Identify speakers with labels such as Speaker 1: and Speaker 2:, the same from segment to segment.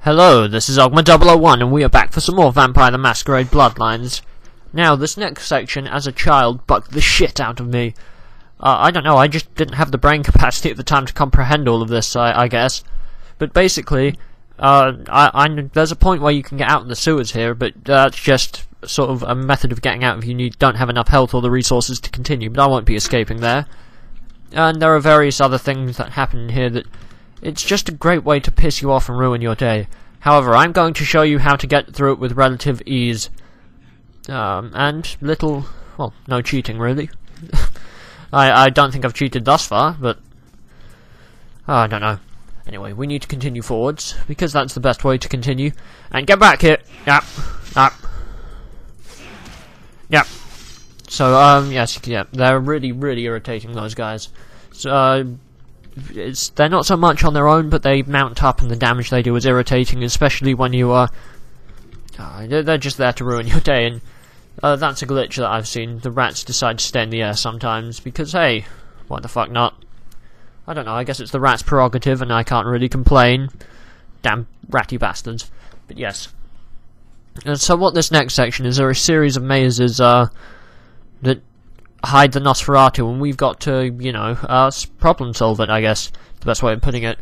Speaker 1: Hello, this is Ogma001 and we are back for some more Vampire the Masquerade Bloodlines. Now, this next section, as a child, bugged the shit out of me. I don't know, I just didn't have the brain capacity at the time to comprehend all of this, I guess. But basically, there's a point where you can get out in the sewers here, but that's just sort of a method of getting out if you don't have enough health or the resources to continue, but I won't be escaping there. And there are various other things that happen in here that it's just a great way to piss you off and ruin your day. However, I'm going to show you how to get through it with relative ease. And little, well, no cheating really. I don't think I've cheated thus far, but I don't know. Anyway, we need to continue forwards, because that's the best way to continue. And get back here! Yep. So, yes, yeah, they're really, really irritating, those guys. So, they're not so much on their own, but they mount up and the damage they do is irritating, especially when you are... they're just there to ruin your day, and that's a glitch that I've seen. The rats decide to stay in the air sometimes, because, hey, why the fuck not? I don't know, I guess it's the rat's prerogative, and I can't really complain. Damn ratty bastards. But yes. So what this next section is, are a series of mazes, that hide the Nosferatu, and we've got to, you know, problem solve it, I guess, the best way of putting it.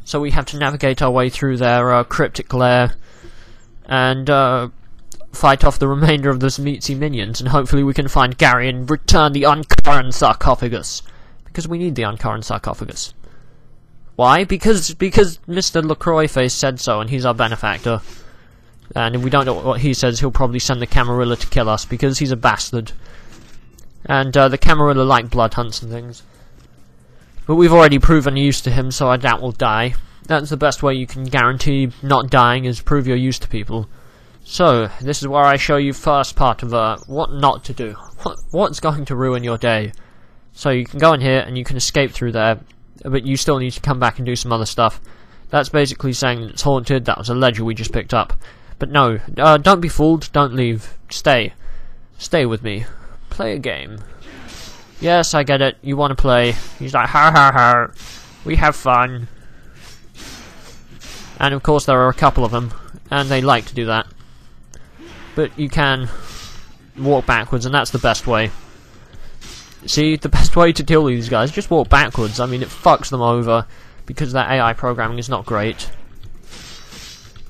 Speaker 1: So we have to navigate our way through their cryptic lair, and fight off the remainder of the Meatsy minions, and hopefully we can find Gary and return the uncurrent sarcophagus. Because we need the uncurrent sarcophagus. Why? Because Mr. LaCroix Face said so, and he's our benefactor. And if we don't know what he says, he'll probably send the Camarilla to kill us, because he's a bastard. And the Camarilla like blood hunts and things. But we've already proven use to him, so I doubt we'll die. That's the best way you can guarantee not dying, is prove your use to people. So, this is where I show you first part of what not to do. What's going to ruin your day. So you can go in here and you can escape through there, but you still need to come back and do some other stuff. That's basically saying that it's haunted. That was a ledger we just picked up. But no, don't be fooled, don't leave. Stay. Stay with me. Play a game. Yes, I get it, you want to play. He's like, ha ha ha, we have fun. And of course there are a couple of them, and they like to do that. But you can walk backwards, and that's the best way. See, the best way to kill these guys, just walk backwards. I mean, it fucks them over, because their AI programming is not great.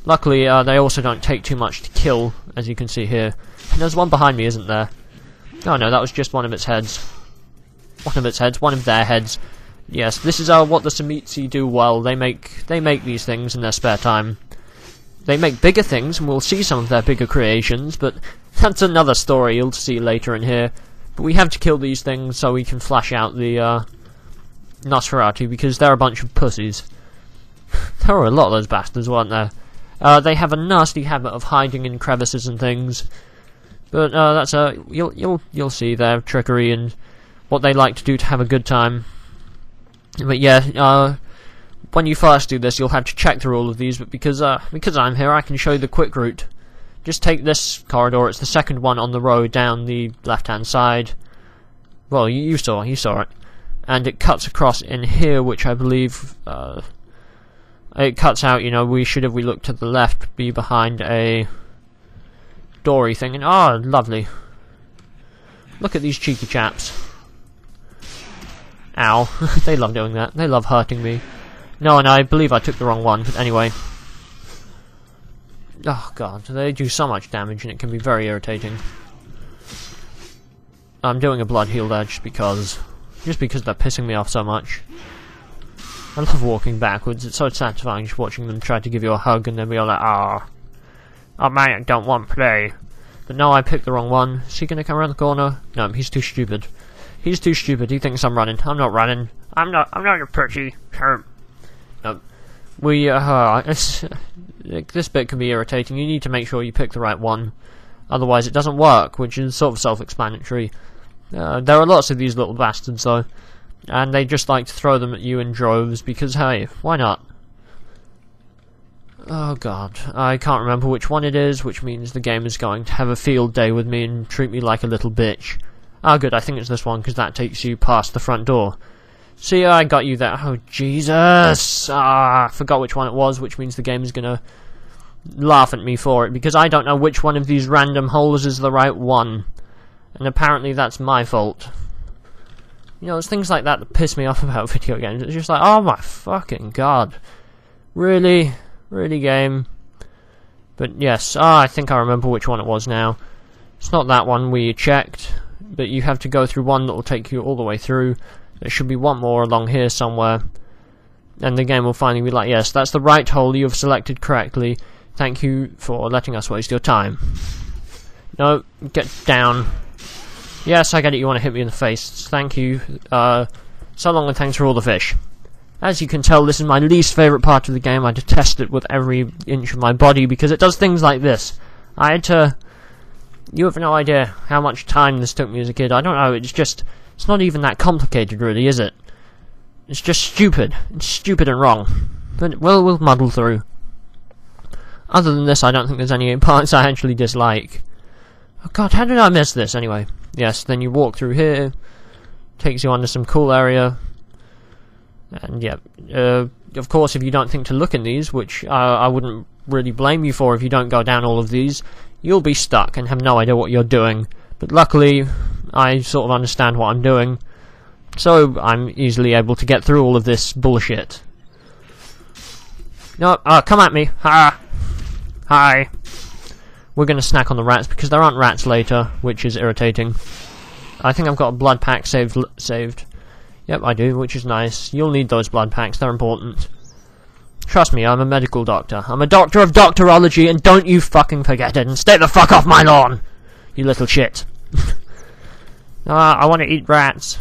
Speaker 1: Luckily, they also don't take too much to kill, as you can see here. And there's one behind me, isn't there? Oh no, that was just one of its heads. One of its heads, one of their heads. Yes, this is what the Semitsi do well. They make these things in their spare time. They make bigger things, and we'll see some of their bigger creations, but that's another story you'll see later in here. But we have to kill these things so we can flash out the Nosferatu, because they're a bunch of pussies. There were a lot of those bastards, weren't there? They have a nasty habit of hiding in crevices and things. But that's you'll see their trickery and what they like to do to have a good time. But yeah, when you first do this, you'll have to check through all of these. But because I'm here, I can show you the quick route. Just take this corridor. It's the second one on the road down the left-hand side. Well, you saw it, and it cuts across in here, which I believe it cuts out. You know, we should, if we look to the left, be behind a dory thing, and oh, lovely. Look at these cheeky chaps. Ow. They love doing that. They love hurting me. No, and I believe I took the wrong one, but anyway. Oh god, they do so much damage and it can be very irritating. I'm doing a blood heal there just because they're pissing me off so much. I love walking backwards. It's so satisfying just watching them try to give you a hug and then be all like, oh man, I don't want to play. But no, I picked the wrong one. Is he gonna come around the corner? No, he's too stupid. He's too stupid. He thinks I'm running. I'm not running. I'm not your pretty. No. This bit can be irritating. You need to make sure you pick the right one. Otherwise it doesn't work, which is sort of self-explanatory. There are lots of these little bastards though. And they just like to throw them at you in droves because, hey, why not? Oh god, I can't remember which one it is, which means the game is going to have a field day with me and treat me like a little bitch. Ah, good, I think it's this one, because that takes you past the front door. See, I got you there. Oh, Jesus! Ah, I forgot which one it was, which means the game is gonna laugh at me for it, because I don't know which one of these random holes is the right one. And apparently that's my fault. You know, it's things like that that piss me off about video games. It's just like, oh my fucking god. Really? Really, game? But yes, I think I remember which one it was now. It's not that one we checked, but you have to go through one that will take you all the way through. There should be one more along here somewhere. And the game will finally be like, yes, that's the right hole you have selected correctly. Thank you for letting us waste your time. No, get down. Yes, I get it, you want to hit me in the face. Thank you. So long and thanks for all the fish. As you can tell, this is my least favourite part of the game. I detest it with every inch of my body because it does things like this. I had to... You have no idea how much time this took me as a kid. I don't know, it's not even that complicated really, is it? It's just stupid. It's stupid and wrong. But we'll muddle through. Other than this, I don't think there's any parts I actually dislike. Oh god, how did I miss this anyway? Yes, then you walk through here. Takes you onto some cool area. And yeah, of course, if you don't think to look in these, which I wouldn't really blame you for if you don't go down all of these, you'll be stuck and have no idea what you're doing. But luckily, I sort of understand what I'm doing, so I'm easily able to get through all of this bullshit. No, come at me. Ha! Hi. We're gonna snack on the rats because there aren't rats later, which is irritating. I think I've got a blood pack saved. Yep, I do, which is nice. You'll need those blood packs, they're important. Trust me, I'm a medical doctor. I'm a doctor of doctorology, and don't you fucking forget it, and stay the fuck off my lawn! You little shit. I want to eat rats.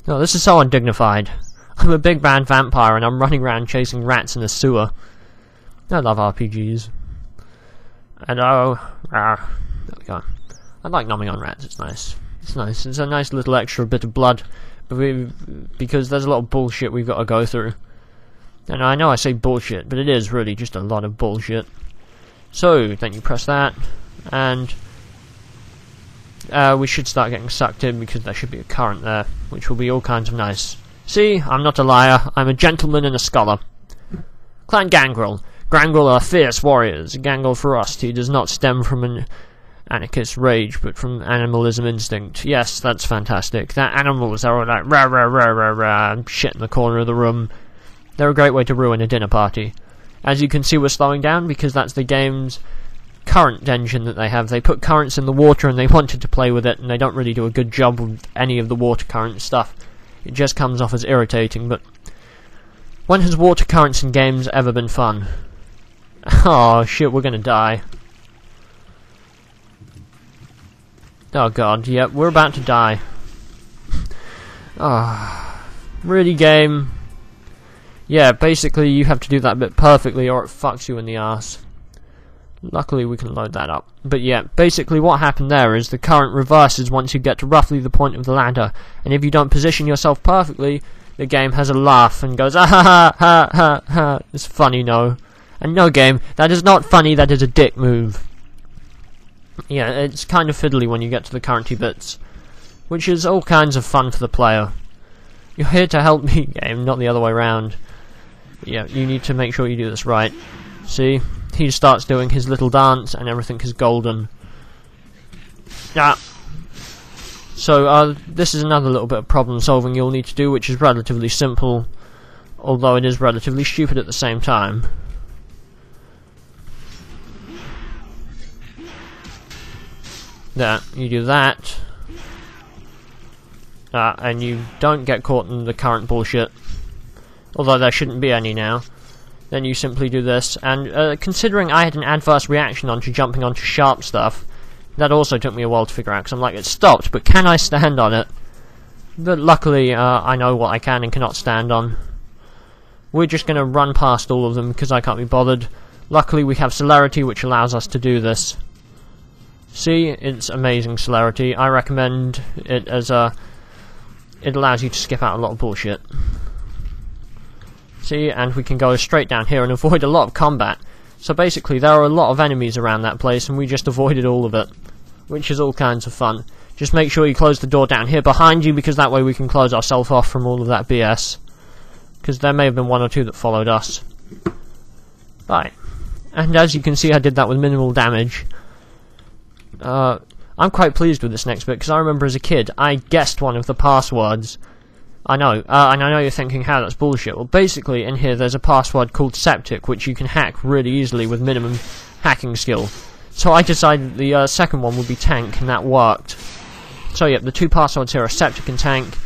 Speaker 1: No, this is so undignified. I'm a big bad vampire, and I'm running around chasing rats in a sewer. I love RPGs. And there we go. I like numbing on rats, it's nice. It's nice. It's a nice little extra bit of blood, because there's a lot of bullshit we've got to go through. And I know I say bullshit, but it is really just a lot of bullshit. So, then you press that, and we should start getting sucked in, because there should be a current there, which will be all kinds of nice. See, I'm not a liar, I'm a gentleman and a scholar. Clan Gangrel. Gangrel are fierce warriors. Gangrel ferocity does not stem from an anarchist rage, but from animalism instinct. Yes, that's fantastic. They're animals, they're all like rah rah rah rah rah, shit in the corner of the room. They're a great way to ruin a dinner party. As you can see, we're slowing down because that's the game's current engine that they have. They put currents in the water and they wanted to play with it, and they don't really do a good job with any of the water current stuff. It just comes off as irritating, but when has water currents in games ever been fun? Oh shit, we're gonna die. Oh god, yep, we're about to die. Ah, really, game? Yeah, basically you have to do that bit perfectly or it fucks you in the arse. Luckily we can load that up. But yeah, basically what happened there is the current reverses once you get to roughly the point of the ladder, and if you don't position yourself perfectly, the game has a laugh and goes, ah ha ha ha ha ha. It's funny, no. And no, game, that is not funny, that is a dick move. Yeah, it's kind of fiddly when you get to the currenty bits, which is all kinds of fun for the player. You're here to help me, game, not the other way around. Yeah, you need to make sure you do this right. See? He starts doing his little dance and everything is golden. Yeah. So, this is another little bit of problem solving you'll need to do, which is relatively simple, although it is relatively stupid at the same time. There, you do that. And you don't get caught in the current bullshit, although there shouldn't be any now. Then you simply do this, and considering I had an adverse reaction onto jumping onto sharp stuff, that also took me a while to figure out, because I'm like, it stopped, but can I stand on it? But luckily, I know what I can and cannot stand on. We're just going to run past all of them, because I can't be bothered. Luckily, we have celerity, which allows us to do this. See, it's amazing celerity. I recommend it as a... It allows you to skip out a lot of bullshit. See, and we can go straight down here and avoid a lot of combat. So basically, there are a lot of enemies around that place, and we just avoided all of it, which is all kinds of fun. Just make sure you close the door down here behind you, because that way we can close ourselves off from all of that BS. Because there may have been one or two that followed us. Right. And as you can see, I did that with minimal damage. I'm quite pleased with this next bit, because I remember as a kid, I guessed one of the passwords. I know, and I know you're thinking, how, that's bullshit. Well, basically, in here, there's a password called Septic, which you can hack really easily with minimum hacking skill. So I decided the second one would be Tank, and that worked. So, yep, the two passwords here are Septic and Tank.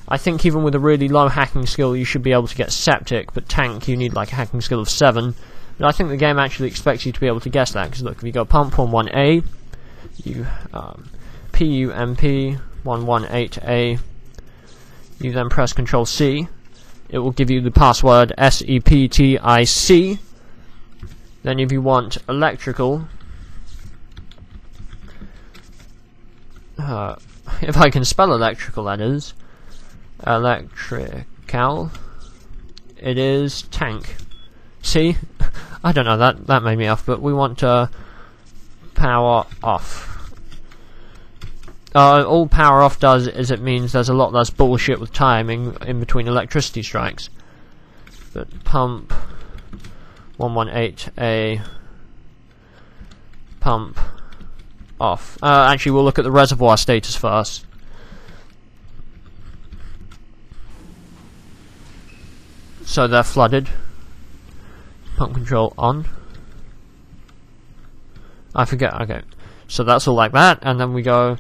Speaker 1: I think even with a really low hacking skill, you should be able to get Septic, but Tank, you need like a hacking skill of 7. But I think the game actually expects you to be able to guess that, because look, if you go pump 11A, you PUMP 118A, you then press Control C, it will give you the password SEPTIC. Then if you want electrical, if I can spell electrical, that is, electrical, it is Tank. See? I don't know, that made me off, but we want power off. All power off does is it means there's a lot less bullshit with timing in between electricity strikes. But pump 118A, pump off. Actually, we'll look at the reservoir status first. So they're flooded. Pump control on. I forget, okay. So that's all like that, and then we go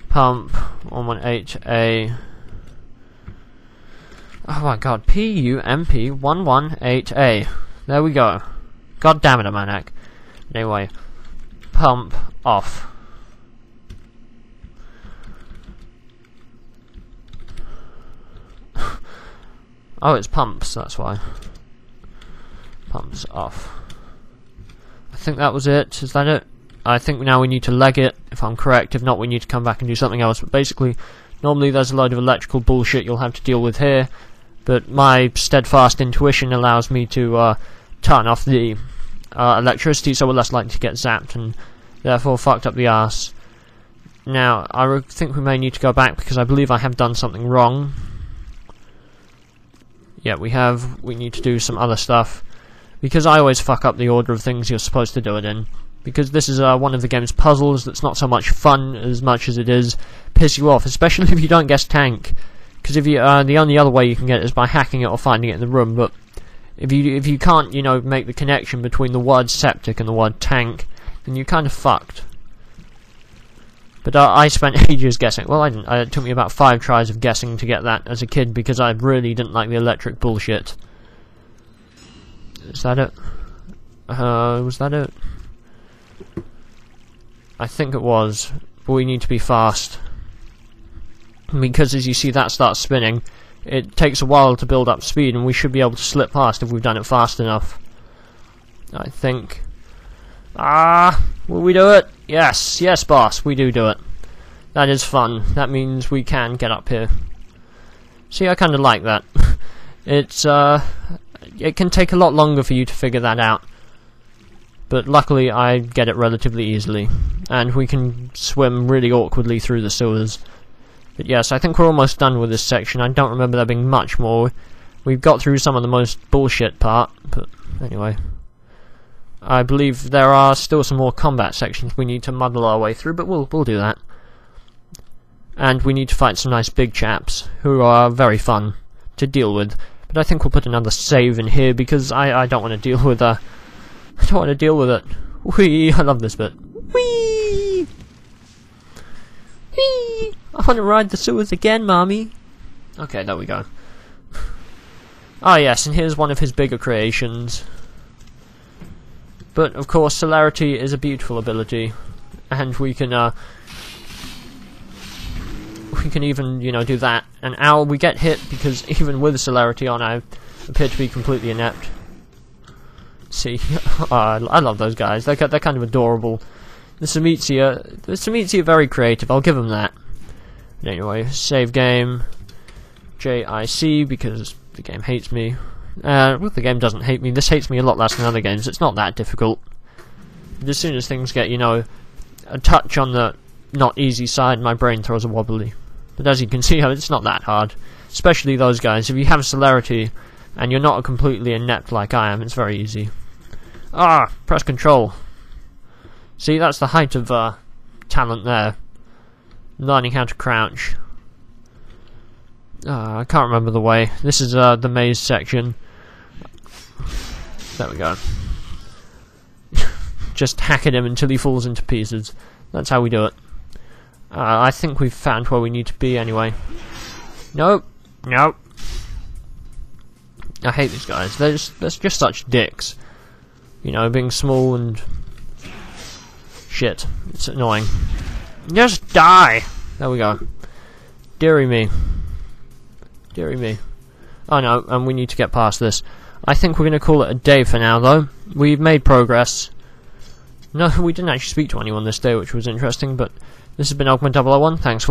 Speaker 1: pump 118A. Oh my god, PUMP 118A. There we go. God damn it, Almanac. Anyway, pump off. Oh, it's pumps, that's why. Pumps off. I think that was it. Is that it? I think now we need to leg it, if I'm correct. If not, we need to come back and do something else. But basically, normally there's a load of electrical bullshit you'll have to deal with here. But my steadfast intuition allows me to turn off the electricity, so we're less likely to get zapped and therefore fucked up the arse. Now, I think we may need to go back because I believe I have done something wrong. Yeah, we have. We need to do some other stuff. Because I always fuck up the order of things you're supposed to do it in. Because this is one of the game's puzzles that's not so much fun as much as it is piss you off, especially if you don't guess Tank. Because if you the only other way you can get it is by hacking it or finding it in the room. But if you can't, you know, make the connection between the word Septic and the word Tank, then you're kind of fucked. But I spent ages guessing. Well, I didn't. It took me about 5 tries of guessing to get that as a kid because I really didn't like the electric bullshit. Is that it? Was that it? I think it was. But we need to be fast. Because as you see that starts spinning, it takes a while to build up speed and we should be able to slip past if we've done it fast enough. I think. Will we do it? Yes, yes boss, we do it. That is fun. That means we can get up here. See, I kinda like that. It can take a lot longer for you to figure that out. But luckily I get it relatively easily. And we can swim really awkwardly through the sewers. But yes, I think we're almost done with this section. I don't remember there being much more. We've got through some of the most bullshit part, but anyway. I believe there are still some more combat sections we need to muddle our way through, but we'll do that. And we need to fight some nice big chaps, who are very fun to deal with. But I think we'll put another save in here, because I don't want to deal with I don't want to deal with it. Whee! I love this bit. Whee! Whee! I want to ride the sewers again, mommy. Okay, there we go. Ah yes, and here's one of his bigger creations. But of course, celerity is a beautiful ability, and we can even, you know, do that. And ow, we get hit because even with celerity on, I appear to be completely inept. See, I love those guys. They're kind of adorable. The Samizi are very creative. I'll give them that. But anyway, save game. JIC because the game hates me. Well, the game doesn't hate me. This hates me a lot less than other games. It's not that difficult. But as soon as things get, you know, a touch on the not easy side, my brain throws a wobbly. But as you can see, it's not that hard. Especially those guys. If you have celerity and you're not completely inept like I am, it's very easy. Ah, press control. See, that's the height of talent there. Learning how to crouch. I can't remember the way. This is the maze section. There we go. Just hack at him until he falls into pieces. That's how we do it. I think we've found where we need to be anyway. Nope. Nope. I hate these guys. They're just such dicks. You know, being small and... shit. It's annoying. Just die! There we go. Deary me. Deary me. Oh no, and we need to get past this. I think we're going to call it a day for now, though. We've made progress. No, we didn't actually speak to anyone this day, which was interesting, but this has been Augment 001. Thanks for